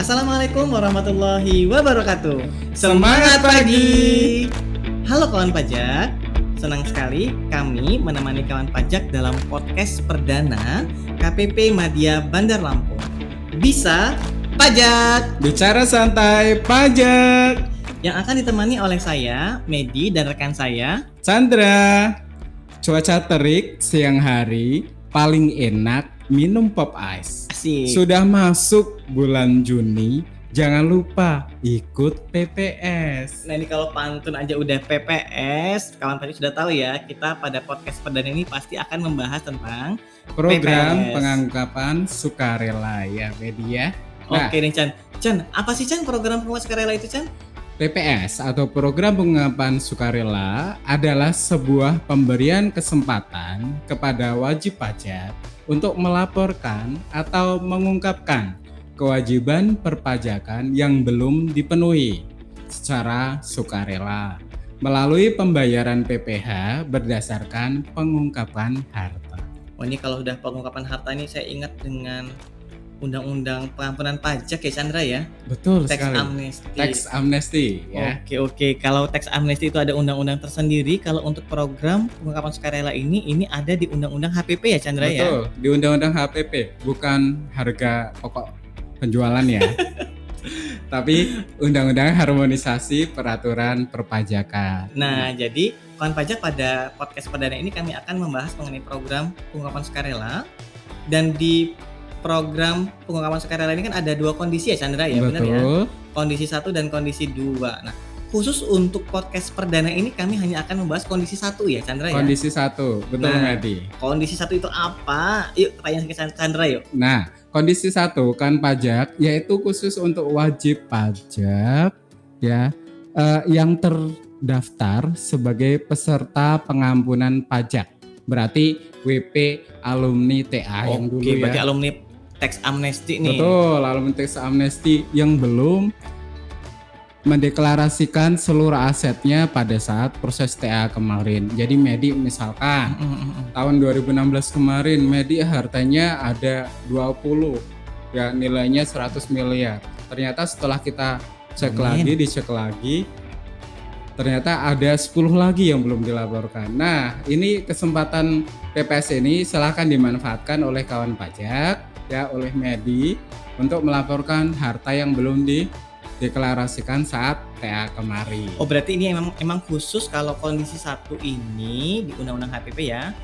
Assalamualaikum warahmatullahi wabarakatuh. Semangat pagi. Halo kawan pajak. Senang sekali kami menemani kawan pajak dalam podcast perdana KPP Madya Bandar Lampung. Bisa pajak. Bicara santai pajak. Yang akan ditemani oleh saya, Medi, dan rekan saya, Chandra. Cuaca terik siang hari, paling enak minum pop ice. asik. Sudah masuk bulan Juni, jangan lupa ikut PPS. Nah ini kalau pantun aja udah PPS, kawan pajak sudah tahu ya, kita pada podcast perdana ini pasti akan membahas tentang Program PPS. pengangkapan sukarela ya media. Nah, Oke nih Chan. Chan, apa sih Chan program penguat sukarela itu Chan? PPS atau program pengangkapan sukarela adalah sebuah pemberian kesempatan kepada wajib pajak untuk melaporkan atau mengungkapkan kewajiban perpajakan yang belum dipenuhi secara sukarela melalui pembayaran PPh berdasarkan pengungkapan harta. Oh ini kalau udah pengungkapan harta ini saya ingat dengan Undang-Undang Pengampunan Pajak ya Chandra ya. Betul Tax sekali. amnesty. Tax amnesty ya. Oke. Kalau tax amnesty itu ada undang-undang tersendiri. Kalau untuk program pengungkapan sukarela ini ada di Undang-Undang HPP ya Chandra ya. Betul, di Undang-Undang HPP, bukan harga pokok penjualan ya. Tapi Undang-Undang Harmonisasi Peraturan Perpajakan. Nah, jadi kawan pajak pada podcast perdana ini kami akan membahas mengenai program pengungkapan sukarela. Dan di program pengungkapan sukarela ini kan ada dua kondisi ya Chandra ya, benar ya? Betul. Kondisi 1 dan kondisi 2. Nah, khusus untuk podcast perdana ini kami hanya akan membahas kondisi 1 ya Chandra ya. Kondisi 1, betul Nah. Medi. Kondisi 1 itu apa? Yuk tanya ke Chandra yuk. Nah, kondisi 1 kan pajak yaitu khusus untuk wajib pajak ya yang terdaftar sebagai peserta pengampunan pajak. Berarti WP alumni TA yang dulu Oke, berarti ya. alumni tax amnesty nih. Betul, alumni tax amnesty yang belum mendeklarasikan seluruh asetnya pada saat proses TA kemarin. Jadi Medi misalkan tahun 2016 kemarin Medi hartanya ada 20 ya, nilainya 100 miliar. Ternyata setelah kita cek dicek lagi ternyata ada 10 lagi yang belum dilaporkan. Nah, ini kesempatan PPS ini silahkan dimanfaatkan oleh kawan pajak ya, oleh Medi untuk melaporkan harta yang belum dideklarasikan saat TA kemarin. Oh, berarti ini emang khusus kalau kondisi 1 ini di Undang-Undang HPP ya.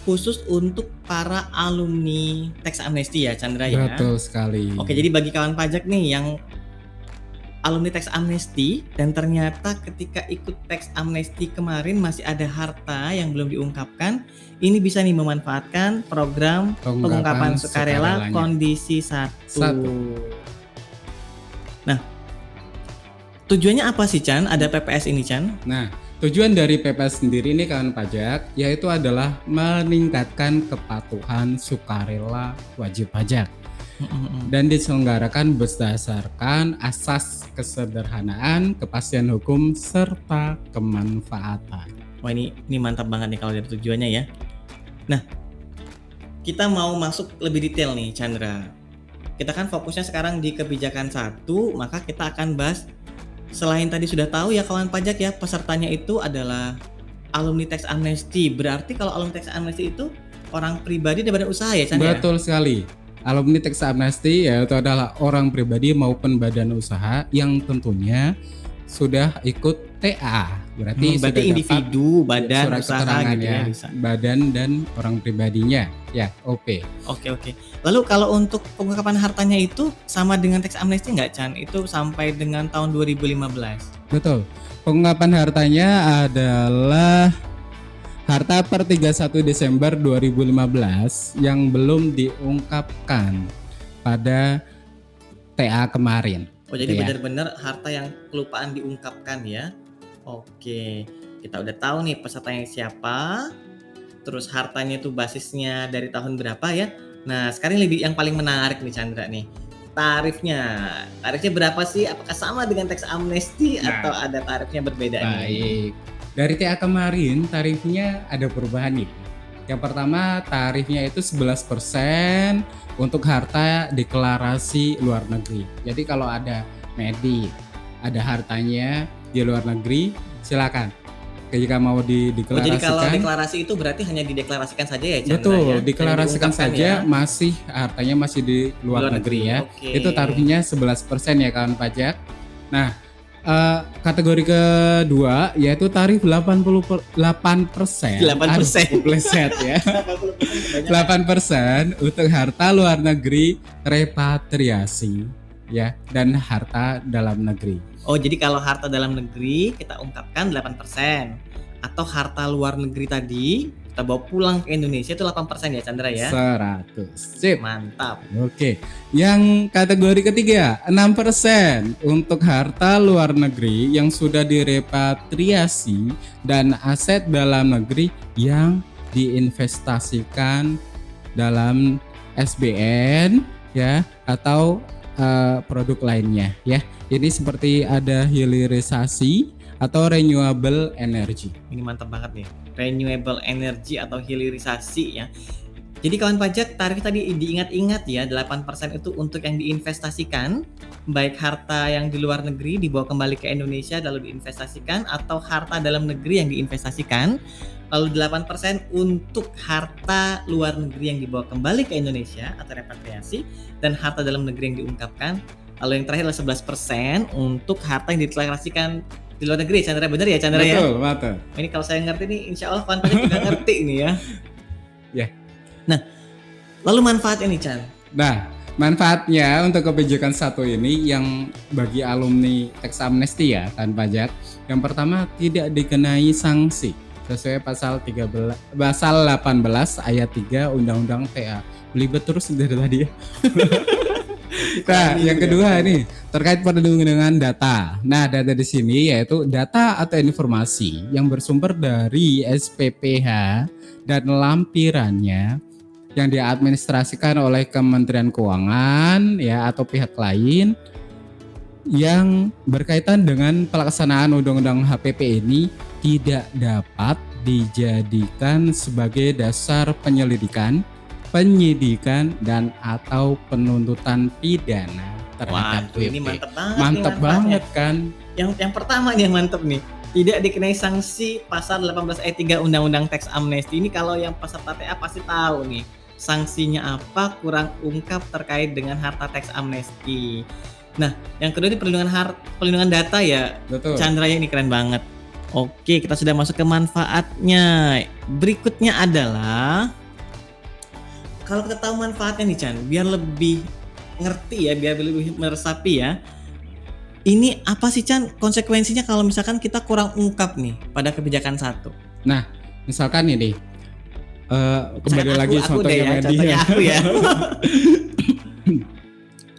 Khusus untuk para alumni tax amnesty ya Chandra ya. Betul sekali. Oke, jadi bagi kawan pajak nih yang alumni tax amnesty dan ternyata ketika ikut tax amnesty kemarin masih ada harta yang belum diungkapkan, ini bisa nih memanfaatkan program pengungkapan sukarela sukarelanya. kondisi 1. Satu. Nah, tujuannya apa sih Chan? Ada PPS ini Chan? Nah, tujuan dari PPS sendiri ini kawan pajak yaitu adalah meningkatkan kepatuhan sukarela wajib pajak dan diselenggarakan berdasarkan asas kesederhanaan, kepastian hukum serta kemanfaatan. Wah ini mantap banget nih kalau dari tujuannya ya. Nah, kita mau masuk lebih detail nih Chandra. Kita kan fokusnya sekarang di kebijakan 1, maka kita akan bahas selain tadi sudah tahu ya kawan pajak ya, pesertanya itu adalah alumni tax amnesty. Berarti kalau alumni tax amnesty itu orang pribadi dan badan usaha ya Chandra? Betul sekali. Alumni tax amnesty yaitu adalah orang pribadi maupun badan usaha yang tentunya sudah ikut TA. Berarti sudah individu, dapat badan surat usaha keterangan gitu ya bisa. badan dan orang pribadinya ya, OP. Oke. Lalu kalau untuk pengungkapan hartanya itu sama dengan tax amnesty nggak Chan? Itu sampai dengan tahun 2015. Betul. Pengungkapan hartanya adalah harta per 31 Desember 2015 yang belum diungkapkan pada TA kemarin. Oh jadi Ya. benar-benar harta yang kelupaan diungkapkan ya. Oke, kita udah tahu nih pesertanya siapa. Terus hartanya itu basisnya dari tahun berapa ya. Nah sekarang yang paling menarik nih Chandra nih. Tarifnya berapa sih? Apakah sama dengan tax amnesty atau ada tarifnya berbeda nih? Baik. Dari TA kemarin tarifnya ada perubahan nih. Yang pertama tarifnya itu 11% untuk harta deklarasi luar negeri. Jadi kalau ada Medi, ada hartanya di luar negeri, silakan. Jika mau jadi kalau dideklarasikan, deklarasi itu berarti hanya dideklarasikan saja ya Chandra betul, ya? deklarasikan Hanya saja diungkapkan ya? masih hartanya masih di luar negeri ya. Oke. Itu tarifnya 11% ya kawan pajak. Nah, kategori kedua yaitu tarif 88%. 8%. Aduh, pleset ya. 8% untuk harta luar negeri repatriasi ya dan harta dalam negeri. Oh, jadi kalau harta dalam negeri kita ungkapkan 8%, atau harta luar negeri tadi kita bawa pulang ke Indonesia itu 8% ya Chandra ya? 100. Sip. Mantap. Oke. Yang kategori ketiga 6% untuk harta luar negeri yang sudah direpatriasi dan aset dalam negeri yang diinvestasikan dalam SBN ya atau produk lainnya ya. Ini seperti ada hilirisasi atau renewable energy. Ini mantap banget nih. Renewable energy atau hilirisasi ya. Jadi kawan pajak, tarif tadi diingat-ingat ya, 8% itu untuk yang diinvestasikan, baik harta yang di luar negeri dibawa kembali ke Indonesia lalu diinvestasikan, atau harta dalam negeri yang diinvestasikan. Lalu 8% untuk harta luar negeri yang dibawa kembali ke Indonesia atau repatriasi, dan harta dalam negeri yang diungkapkan. Lalu yang terakhir adalah 11% untuk harta yang dideklarasikan di luar negeri. Chandra, benar ya Chandra ya? Betul, betul. Ini kalau saya ngerti nih, insya Allah kawan pajak juga ngerti ini ya. Ya. Nah, lalu manfaatnya nih Chan? Nah, manfaatnya untuk kebijakan satu ini yang bagi alumni tax amnesty ya kan pajak. Yang pertama tidak dikenai sanksi sesuai pasal 18 ayat 3 Undang-Undang TA. Belibet terus dari tadi ya. Nah, yang kedua ini terkait perlindungan data. Nah, data di sini yaitu data atau informasi yang bersumber dari SPPH dan lampirannya yang diadministrasikan oleh Kementerian Keuangan ya atau pihak lain yang berkaitan dengan pelaksanaan Undang-Undang HPP ini tidak dapat dijadikan sebagai dasar penyelidikan, penyidikan dan atau penuntutan pidana terhadap Waduh, ini WP. mantep banget. Mantep nih banget kan? Yang pertama nih yang mantep nih. Tidak dikenai sanksi pasal 18 ayat 3 Undang-Undang Tax Amnesty. Ini kalau yang peserta TA pasti tahu nih. Sanksinya apa, kurang ungkap terkait dengan harta tax amnesty. Nah, yang kedua ini perlindungan data ya. Betul. Chandra ini keren banget. Oke, kita sudah masuk ke manfaatnya. Berikutnya adalah kalau kita tahu manfaatnya nih Chan, biar lebih ngerti ya, biar lebih meresapi ya. Ini apa sih Chan konsekuensinya kalau misalkan kita kurang ungkap nih pada kebijakan satu? Nah, misalkan ini kembali lagi contohnya contohnya aku ya.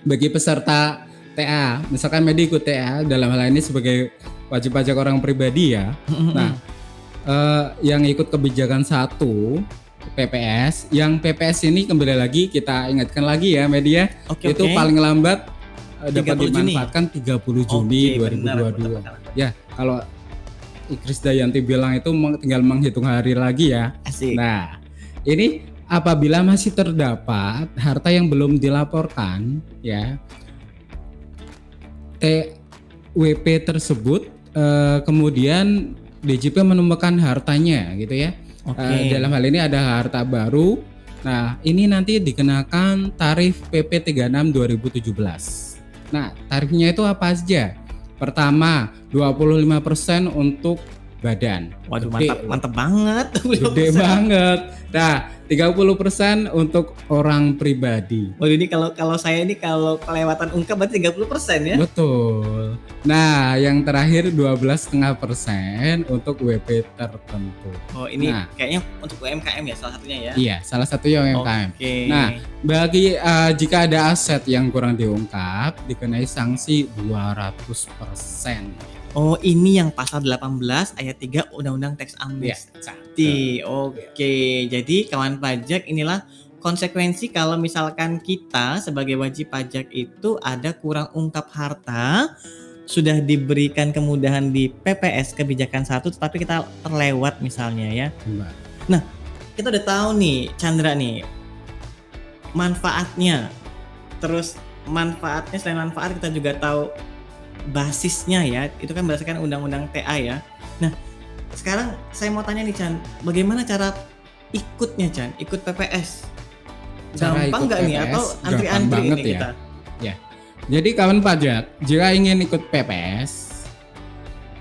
Bagi peserta TA, misalkan Medi ikut TA dalam hal ini sebagai wajib pajak orang pribadi ya. Nah, yang ikut kebijakan satu PPS, yang PPS ini kembali lagi kita ingatkan lagi ya media, itu paling lambat dapat dimanfaatkan 30 Juni 2022. Ya, kalau Ikris Dayanti bilang itu tinggal menghitung hari lagi ya. Asik. Nah, ini apabila masih terdapat harta yang belum dilaporkan ya, TWP tersebut kemudian DJP menemukan hartanya gitu ya. Dalam hal ini ada harta baru. Nah, ini nanti dikenakan tarif PP 36 2017. Nah, tarifnya itu apa saja? Pertama, 25% untuk badan. Waduh, mantap banget. Gede banget. Nah, 30% untuk orang pribadi. Waduh, ini kalau saya ini kalau kelewatan ungkap berarti 30% ya? Betul. Nah, yang terakhir 12,5% untuk WP tertentu. Oh, ini kayaknya untuk UMKM ya salah satunya ya? Iya, salah satunya UMKM. Nah, bagi jika ada aset yang kurang diungkap, dikenai sanksi 200%. Oh, ini yang pasal 18 ayat 3 Undang-Undang Tax Amnesty. Oke, jadi kawan pajak inilah konsekuensi kalau misalkan kita sebagai wajib pajak itu ada kurang ungkap harta, sudah diberikan kemudahan di PPS kebijakan satu tetapi kita terlewat misalnya ya. Nah, kita udah tahu nih Chandra nih manfaatnya. Terus manfaatnya, selain manfaat kita juga tahu basisnya ya. Itu kan berdasarkan undang-undang TA ya. Nah, sekarang saya mau tanya nih Chan, bagaimana cara ikutnya Chan? Ikut PPS? Cara Gampang ikut nggak nih PPS atau gampang antri-antri banget ini ya. kita? Ya. Jadi kawan pajak, jika ingin ikut PPS,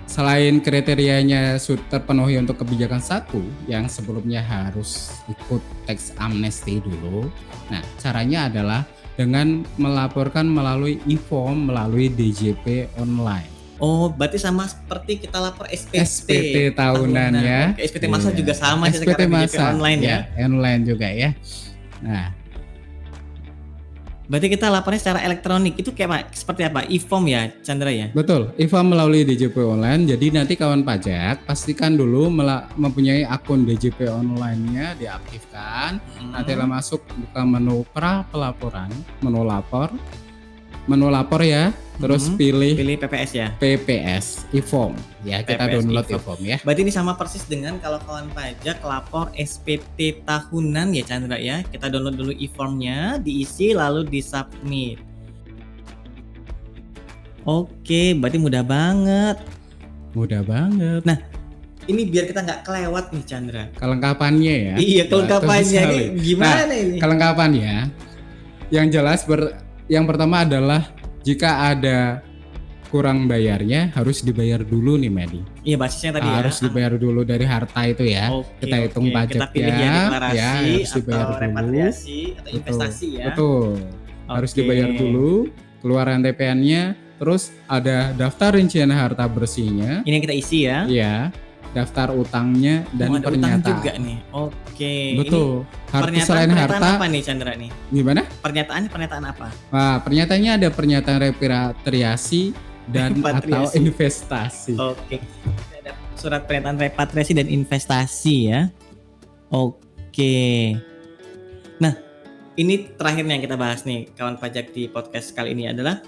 selain kriterianya terpenuhi untuk kebijakan 1 yang sebelumnya harus ikut tax amnesty dulu. Nah, caranya adalah dengan melaporkan melalui e-form melalui DJP online. Oh, berarti sama seperti kita lapor SPT, SPT tahunan ya. Oke, SPT masa Iya. juga sama sih SPT sekarang DJP masa online ya. Online juga ya. Nah, Berarti kita lapornya secara elektronik. Itu kayak apa? Seperti apa? E-form ya, Chandra ya? betul, e-form melalui DJP online. Jadi nanti kawan pajak pastikan dulu mempunyai akun DJP online-nya diaktifkan. Nanti masuk buka menu pra pelaporan, menu lapor ya. Terus pilih PPS ya. PPS e-form ya, kita PPS download e-form. e-form ya. Berarti ini sama persis dengan kalau kawan pajak lapor SPT tahunan ya Chandra ya. Kita download dulu e-formnya, diisi lalu disubmit. Oke, berarti mudah banget. Mudah banget. Nah, ini biar kita nggak kelewat nih Chandra. Kelengkapannya ya. Iya, kelengkapannya Betul ini sekali. gimana Nah, ini? kelengkapannya yang jelas yang pertama adalah jika ada kurang bayarnya harus dibayar dulu nih Medi. Iya, basisnya tadi Harus ya. dibayar dulu dari harta itu ya. Oke, Kita hitung oke. Kita pilih pajaknya ya deklarasi ya, harus dibayar atau dulu. repatriasi atau investasi ya. Betul. Harus Oke. dibayar dulu, keluaran TPN-nya, terus ada daftar rincian harta bersihnya. Ini yang kita isi ya. Iya. Daftar utangnya dan ada utang pernyataan. juga nih. Oke. Betul. Harta selain Pernyataan harta apa nih Chandra nih? gimana? Pernyataan apa? Nah, pernyataannya ada pernyataan repatriasi dan atau Repatriasi. investasi. Oke. Ada surat pernyataan repatriasi dan investasi ya. Oke. Nah, ini terakhir yang kita bahas nih kawan pajak di podcast kali ini adalah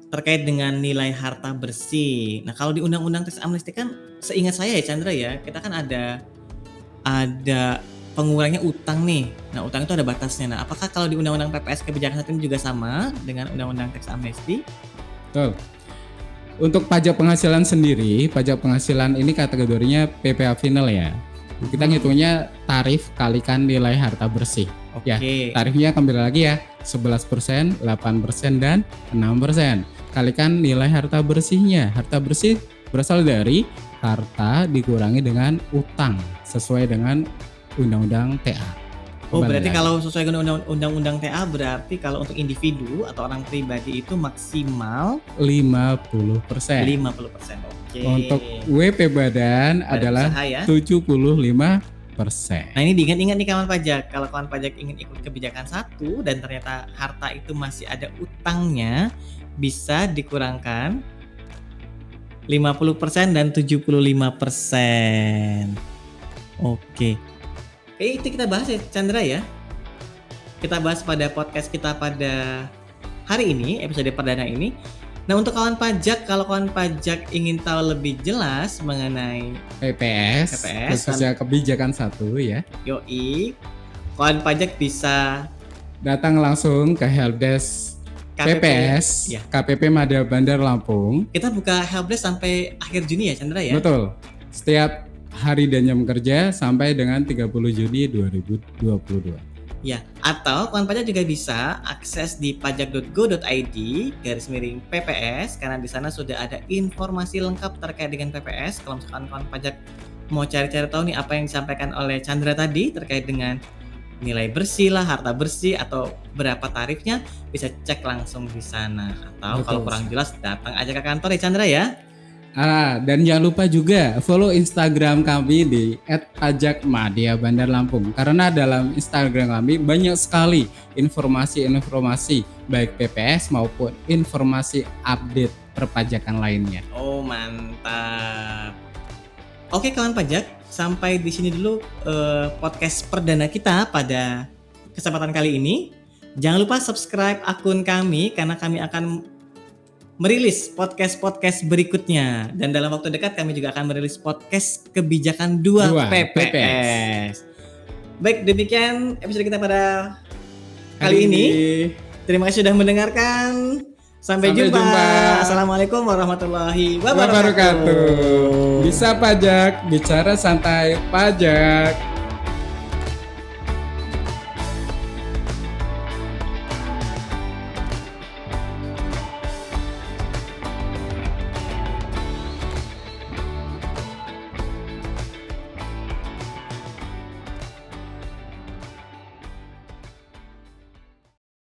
terkait dengan nilai harta bersih. Nah, kalau di Undang-Undang Tax Amnesty kan seingat saya ya Chandra ya, kita kan ada pengurangannya utang nih. Nah, utang itu ada batasnya. Nah, apakah kalau di Undang-Undang PPS kebijakan saat ini juga sama dengan Undang-Undang Tax Amnesty? Betul. Untuk pajak penghasilan sendiri, pajak penghasilan ini kategorinya PPh final ya. Kita ngitungnya tarif kalikan nilai harta bersih. Oke. Ya, tarifnya kembali lagi ya, 11%, 8%, dan 6%. Kalikan nilai harta bersihnya. Harta bersih berasal dari harta dikurangi dengan utang sesuai dengan Undang-Undang TA. Oh, Kembali berarti lagi. kalau sesuai dengan Undang-Undang TA berarti kalau untuk individu atau orang pribadi itu maksimal 50%. 50%. Oke. Untuk WP badan Badan adalah usaha ya. 75%. Nah, ini diingat-ingat nih kawan pajak. Kalau kawan pajak ingin ikut kebijakan 1 dan ternyata harta itu masih ada utangnya, bisa dikurangkan 50% dan 75%. Oke. Itu kita bahas ya Chandra ya. Kita bahas pada podcast kita pada hari ini, episode perdana ini. Nah, untuk kawan pajak, kalau kawan pajak ingin tahu lebih jelas mengenai PPS, khususnya kebijakan 1 ya. Yoi, kawan pajak bisa Datang langsung ke helpdesk PPS, ya. KPP Madya Bandar Lampung. Kita buka helpdesk sampai akhir Juni ya Chandra ya? Betul. Setiap hari dan jam kerja sampai dengan 30 Juni 2022. Ya, atau kawan pajak juga bisa akses di pajak.go.id/PPS karena di sana sudah ada informasi lengkap terkait dengan PPS. Kalau misalkan kawan pajak mau cari-cari tahu nih apa yang disampaikan oleh Chandra tadi terkait dengan nilai bersih lah, harta bersih atau berapa tarifnya, bisa cek langsung di sana. Atau kalau kurang jelas datang aja ke kantor ya Chandra ya. Dan jangan lupa juga follow Instagram kami di @pajakmadya_bandar_lampung karena dalam Instagram kami banyak sekali informasi-informasi baik PPS maupun informasi update perpajakan lainnya. Oh, mantap. Oke kawan pajak, sampai di sini dulu podcast perdana kita pada kesempatan kali ini. Jangan lupa subscribe akun kami karena kami akan merilis podcast-podcast berikutnya, dan dalam waktu dekat kami juga akan merilis podcast kebijakan 2 PPS. Baik, demikian episode kita pada kali ini. Terima kasih sudah mendengarkan. Sampai jumpa. Assalamualaikum warahmatullahi wabarakatuh. Bisa pajak, bicara santai pajak.